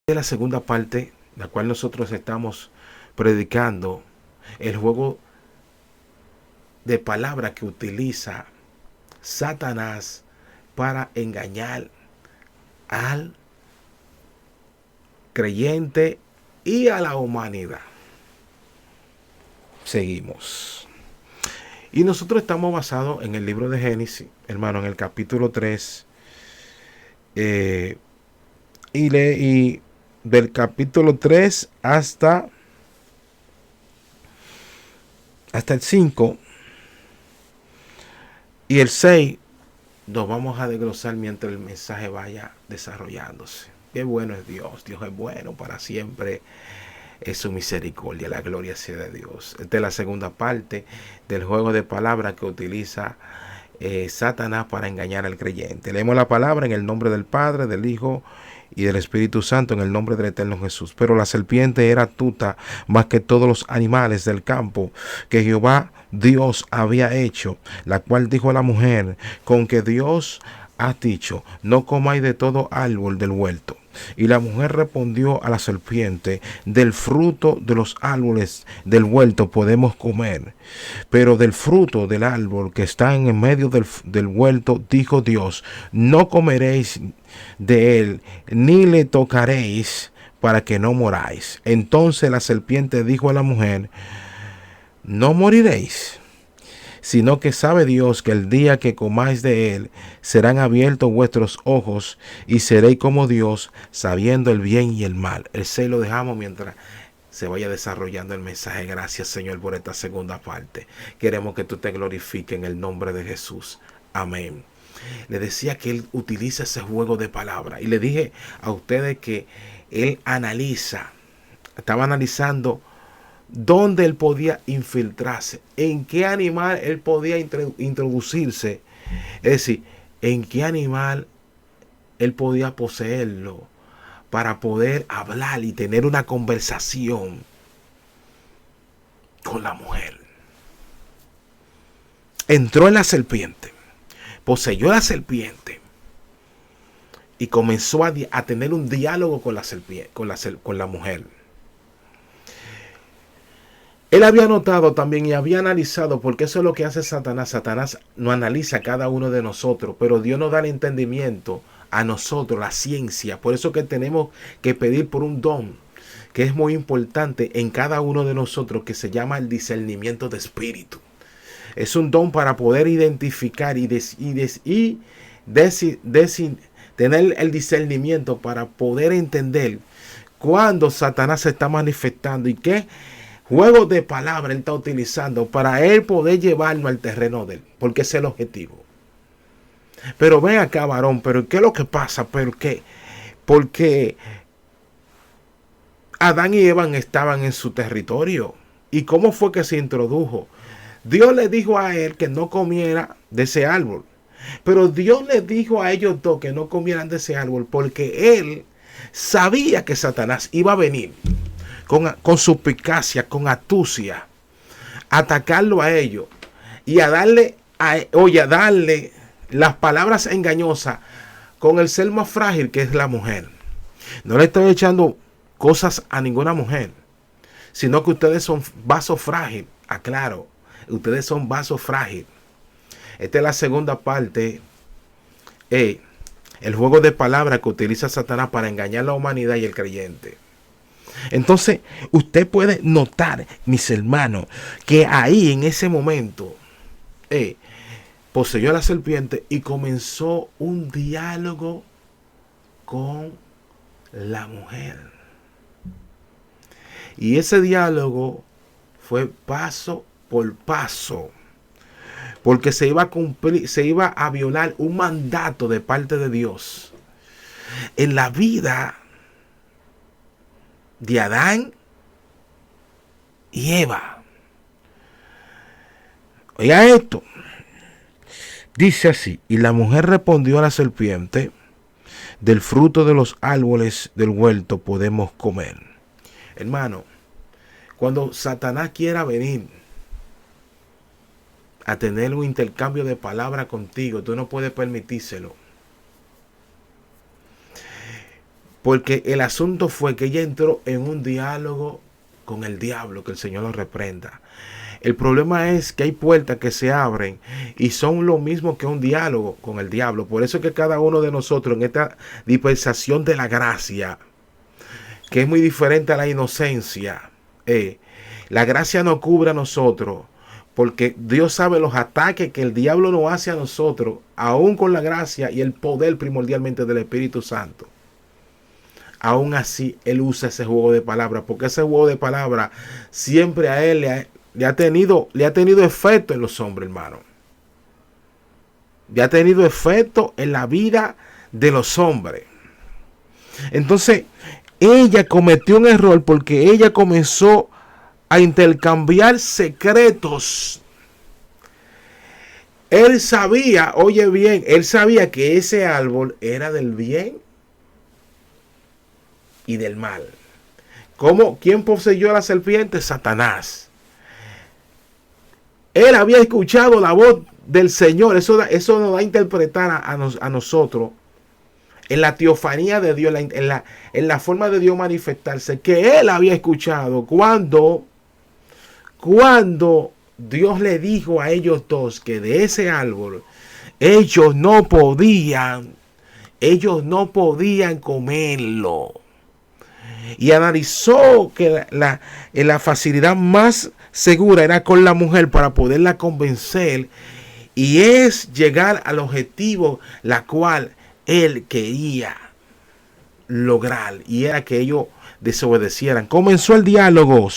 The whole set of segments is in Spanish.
Es la segunda parte, la cual nosotros estamos predicando, el juego de palabras que utiliza Satanás para engañar al creyente y a la humanidad. Seguimos. Y nosotros estamos basados en el libro de Génesis, hermano, en el capítulo 3. Y del capítulo 3 hasta el 5 y el 6 nos vamos a desglosar mientras el mensaje vaya desarrollándose. Qué bueno es Dios. Dios es bueno para siempre. Es su misericordia. La gloria sea de Dios. Esta es la segunda parte del juego de palabras que utiliza Satanás para engañar al creyente. Leemos la palabra en el nombre del Padre, del Hijo y del Espíritu Santo, en el nombre del eterno Jesús. Pero la serpiente era astuta más que todos los animales del campo que Jehová Dios había hecho, la cual dijo a la mujer: con que Dios ha dicho, no comáis de todo árbol del huerto. Y la mujer respondió a la serpiente: del fruto de los árboles del huerto podemos comer, pero del fruto del árbol que está en medio del huerto, dijo Dios, no comeréis de él, ni le tocaréis, para que no moráis. Entonces la serpiente dijo a la mujer: no moriréis, sino que sabe Dios que el día que comáis de él, serán abiertos vuestros ojos y seréis como Dios, sabiendo el bien y el mal. El 6 lo dejamos mientras se vaya desarrollando el mensaje. Gracias, Señor, por esta segunda parte. Queremos que tú te glorifiques en el nombre de Jesús. Amén. Le decía que él utiliza ese juego de palabras. Y le dije a ustedes que él estaba analizando dónde él podía infiltrarse, en qué animal él podía introducirse, es decir, en qué animal él podía poseerlo para poder hablar y tener una conversación con la mujer. Entró en la serpiente, poseyó la serpiente y comenzó a tener un diálogo con la serpiente, con la mujer. Él había notado también y había analizado, porque eso es lo que hace Satanás. Satanás no analiza a cada uno de nosotros, pero Dios nos da el entendimiento a nosotros, la ciencia. Por eso que tenemos que pedir por un don que es muy importante en cada uno de nosotros, que se llama el discernimiento de espíritu. Es un don para poder identificar tener el discernimiento para poder entender cuándo Satanás se está manifestando y qué juego de palabras él está utilizando para él poder llevarlo al terreno de él, porque ese es el objetivo. Pero ven acá, varón, pero ¿qué es lo que pasa? ¿Pero qué? Porque Adán y Eva estaban en su territorio. ¿Y cómo fue que se introdujo? Dios le dijo a él que no comiera de ese árbol. Pero Dios le dijo a ellos dos que no comieran de ese árbol porque él sabía que Satanás iba a venir con suspicacia, con astucia, atacarlo a ellos y a darle las palabras engañosas con el ser más frágil, que es la mujer. No le estoy echando cosas a ninguna mujer, sino que ustedes son vasos frágiles. Aclaro, ustedes son vasos frágiles. Esta es la segunda parte. El juego de palabras que utiliza Satanás para engañar a la humanidad y el creyente. Entonces, usted puede notar, mis hermanos, que ahí en ese momento poseyó a la serpiente y comenzó un diálogo con la mujer. Y ese diálogo fue paso por paso, porque se iba a cumplir, se iba a violar un mandato de parte de Dios en la vida de Adán y Eva. Oiga esto. Dice así: y la mujer respondió a la serpiente: del fruto de los árboles del huerto podemos comer. Hermano, cuando Satanás quiera venir a tener un intercambio de palabras contigo, tú no puedes permitírselo. Porque el asunto fue que ella entró en un diálogo con el diablo, que el Señor lo reprenda. El problema es que hay puertas que se abren y son lo mismo que un diálogo con el diablo. Por eso es que cada uno de nosotros en esta dispensación de la gracia, que es muy diferente a la inocencia, la gracia nos cubre a nosotros, porque Dios sabe los ataques que el diablo nos hace a nosotros, aún con la gracia y el poder primordialmente del Espíritu Santo. Aún así, Él usa ese juego de palabras, porque ese juego de palabras siempre a Él le ha tenido efecto en los hombres, hermano. Le ha tenido efecto en la vida de los hombres. Entonces, ella cometió un error porque ella comenzó a intercambiar secretos. Él sabía, oye bien, él sabía que ese árbol era del bien y del mal. ¿Cómo? ¿Quién poseyó a la serpiente? Satanás. Él había escuchado la voz del Señor. Eso nos da a interpretar a nosotros en la teofanía de Dios, en la forma de Dios manifestarse, que él había escuchado cuando Dios le dijo a ellos dos que de ese árbol ellos no podían comerlo. Y analizó que la facilidad más segura era con la mujer para poderla convencer, y es llegar al objetivo la cual él quería lograr, y era que ellos desobedecieran. Comenzó el diálogo.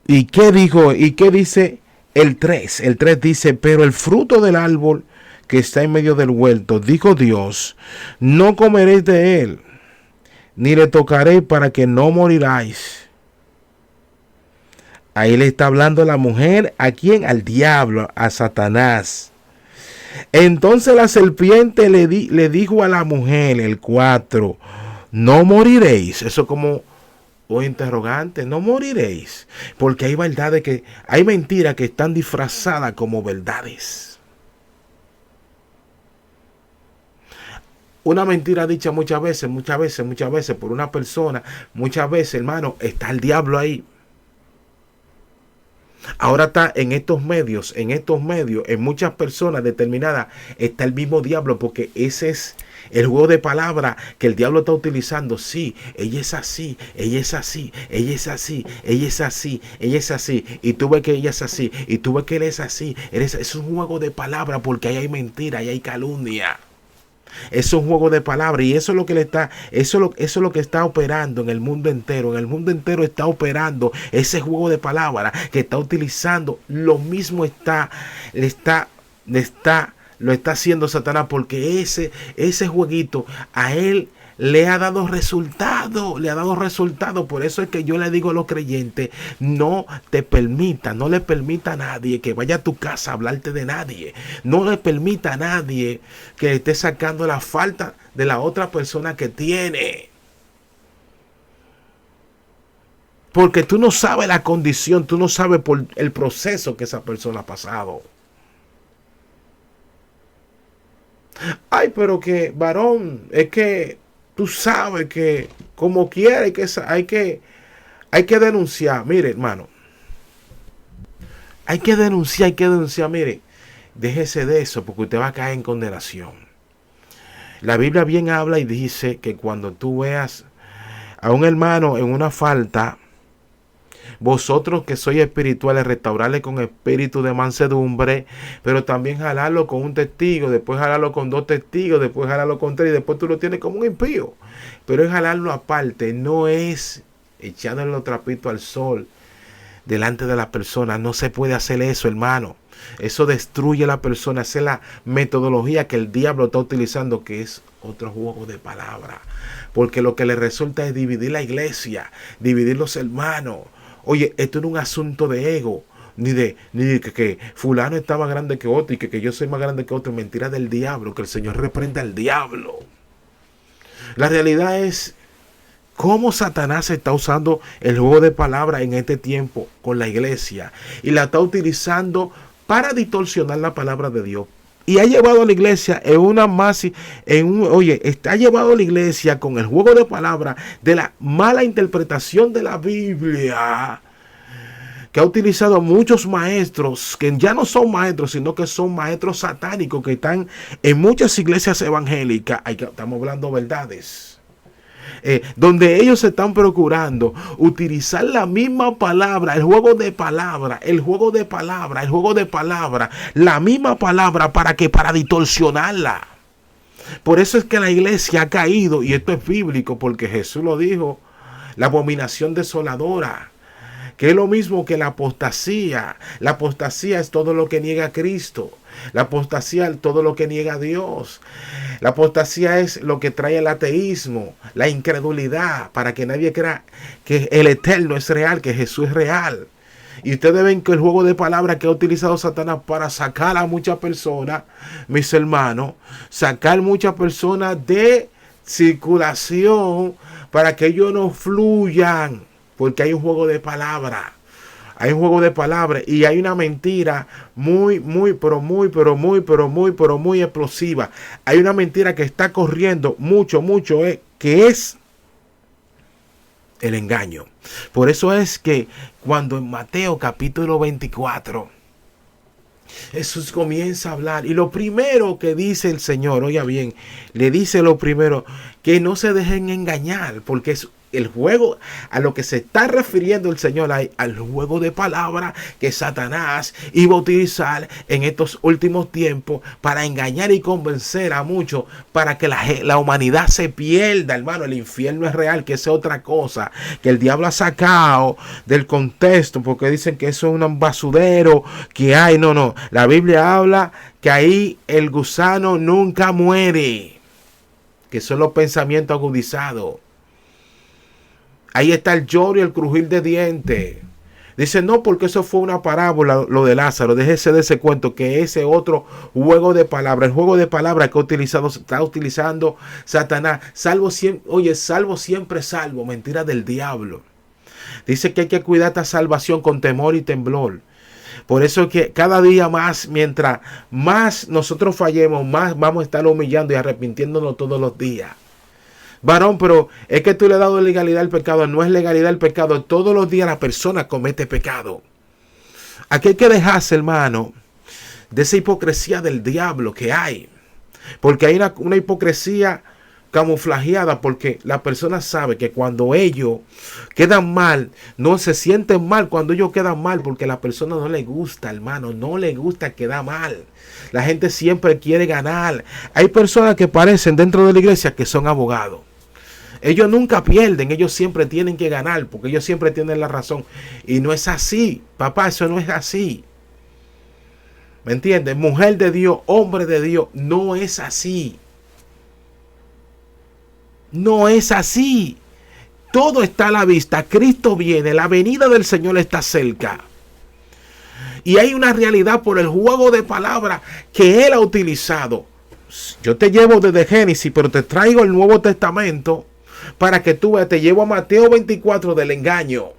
¿Y qué dijo? ¿Y qué dice el 3? El 3 dice: pero el fruto del árbol que está en medio del huerto, dijo Dios, no comeréis de él, ni le tocaréis, para que no moriráis. Ahí le está hablando la mujer, ¿a quién? Al diablo, a Satanás. Entonces la serpiente le dijo a la mujer, el 4, no moriréis. Eso como un interrogante, no moriréis, porque hay verdades hay mentiras que están disfrazadas como verdades. Una mentira dicha muchas veces por una persona, muchas veces, hermano, está el diablo ahí. Ahora está en estos medios, en muchas personas determinadas, está el mismo diablo, porque ese es el juego de palabras que el diablo está utilizando. Sí, ella es así, ella es así, ella es así, ella es así, ella es así, y tú ves que ella es así, y tú ves que él es así. Es un juego de palabras, porque ahí hay mentira, ahí hay calumnia. Es un juego de palabras, y eso es lo que eso es lo que está operando en el mundo entero. En el mundo entero está operando ese juego de palabras que está utilizando. Lo mismo lo está haciendo Satanás, porque ese jueguito a él le ha dado resultado. Por eso es que yo le digo a los creyentes: no le permita a nadie que vaya a tu casa a hablarte de nadie. No le permita a nadie que esté sacando la falta de la otra persona que tiene. Porque tú no sabes la condición, tú no sabes por el proceso que esa persona ha pasado. Ay, pero que, varón, es que tú sabes que como quiera hay que denunciar. Mire, hermano, hay que denunciar. Mire, déjese de eso, porque usted va a caer en condenación. La Biblia bien habla y dice que cuando tú veas a un hermano en una falta, vosotros que sois espirituales, restaurarle con espíritu de mansedumbre, pero también jalarlo con un testigo, después jalarlo con 2 testigos, después jalarlo con 3, y después tú lo tienes como un impío. Pero es jalarlo aparte, no es echándole los trapitos al sol delante de la persona. No se puede hacer eso, hermano. Eso destruye a la persona. Esa es la metodología que el diablo está utilizando, que es otro juego de palabras. Porque lo que le resulta es dividir la iglesia, dividir los hermanos. Oye, esto no es un asunto de ego, ni de que fulano está más grande que otro y que yo soy más grande que otro. Mentira del diablo, que el Señor reprenda al diablo. La realidad es cómo Satanás está usando el juego de palabras en este tiempo con la iglesia, y la está utilizando para distorsionar la palabra de Dios, Y ha llevado a la iglesia en una más, ha llevado a la iglesia con el juego de palabras de la mala interpretación de la Biblia, que ha utilizado a muchos maestros que ya no son maestros, sino que son maestros satánicos que están en muchas iglesias evangélicas. Estamos hablando verdades. Donde ellos están procurando utilizar la misma palabra, el juego de palabra, la misma palabra para distorsionarla. Por eso es que la iglesia ha caído, y esto es bíblico porque Jesús lo dijo, la abominación desoladora, que es lo mismo que la apostasía. La apostasía es todo lo que niega a Cristo. La apostasía es todo lo que niega a Dios. La apostasía es lo que trae el ateísmo, la incredulidad, para que nadie crea que el eterno es real, que Jesús es real. Y ustedes ven que el juego de palabras que ha utilizado Satanás para sacar a muchas personas, mis hermanos, sacar muchas personas de circulación para que ellos no fluyan, porque hay un juego de palabras. Hay un juego de palabras y hay una mentira muy explosiva. Hay una mentira que está corriendo mucho, que es el engaño. Por eso es que cuando en Mateo capítulo 24, Jesús comienza a hablar y lo primero que dice el Señor, oiga bien, le dice lo primero, que no se dejen engañar, porque es el juego a lo que se está refiriendo el Señor, al juego de palabras que Satanás iba a utilizar en estos últimos tiempos para engañar y convencer a muchos, para que la humanidad se pierda, hermano. El infierno es real, que es otra cosa que el diablo ha sacado del contexto, porque dicen que eso es un basurero que hay. No, la Biblia habla que ahí el gusano nunca muere, que son los pensamientos agudizados. Ahí está el lloro y el crujir de dientes. Dice, no, porque eso fue una parábola, lo de Lázaro. Déjese de ese cuento, que ese otro juego de palabras, el juego de palabras que está utilizando Satanás. Salvo siempre salvo. Mentira del diablo. Dice que hay que cuidar esta salvación con temor y temblor. Por eso es que cada día más, mientras más nosotros fallemos, más vamos a estar humillando y arrepintiéndonos todos los días. Varón, pero es que tú le has dado legalidad al pecado. No es legalidad al pecado. Todos los días la persona comete pecado. Aquí hay que dejarse, hermano, de esa hipocresía del diablo que hay. Porque hay una hipocresía camuflajeada, porque la persona sabe que cuando ellos quedan mal, no se sienten mal cuando ellos quedan mal, porque a la persona no le gusta, hermano, no le gusta quedar mal. La gente siempre quiere ganar. Hay personas que parecen dentro de la iglesia que son abogados. Ellos nunca pierden, ellos siempre tienen que ganar, porque ellos siempre tienen la razón. Y no es así, papá, eso no es así. ¿Me entiendes? Mujer de Dios, hombre de Dios, no es así. No es así. Todo está a la vista. Cristo viene, la venida del Señor está cerca. Y hay una realidad por el juego de palabras que Él ha utilizado. Yo te llevo desde Génesis, pero te traigo el Nuevo Testamento para que tú veas. Te llevo a Mateo 24 del engaño.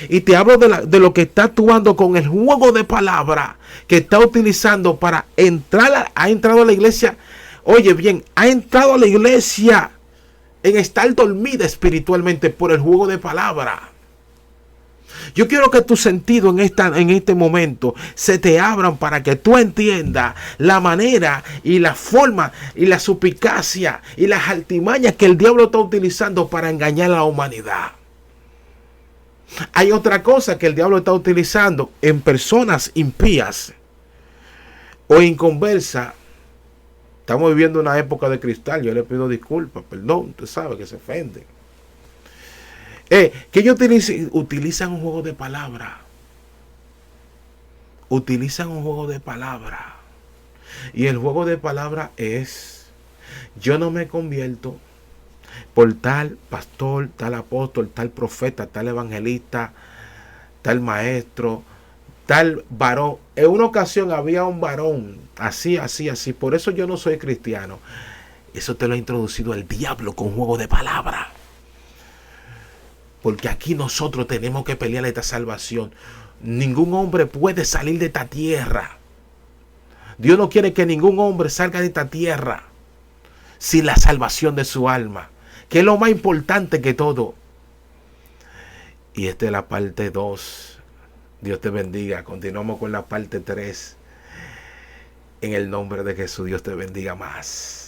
Y te hablo de lo que está actuando con el juego de palabras que está utilizando para entrar. Ha entrado a la iglesia. Oye bien, ha entrado a la iglesia en estar dormida espiritualmente por el juego de palabras. Yo quiero que tus sentidos en este momento se te abran para que tú entiendas la manera y la forma y la suspicacia y las artimañas que el diablo está utilizando para engañar a la humanidad. Hay otra cosa que el diablo está utilizando en personas impías o inconversas. Estamos viviendo una época de cristal. Yo le pido disculpas, perdón, usted sabe que se ofende. Que ellos utilizan un juego de palabras. Utilizan un juego de palabras. Y el juego de palabras es: yo no me convierto por tal pastor, tal apóstol, tal profeta, tal evangelista, tal maestro, tal varón. En una ocasión había un varón así. Por eso yo no soy cristiano. Eso te lo ha introducido el diablo con juego de palabras. Porque aquí nosotros tenemos que pelear esta salvación. Ningún hombre puede salir de esta tierra Dios no quiere que ningún hombre salga de esta tierra sin la salvación de su alma, que es lo más importante que todo. Y esta es la parte 2. Dios te bendiga. Continuamos con la parte 3. En el nombre de Jesús, Dios te bendiga más.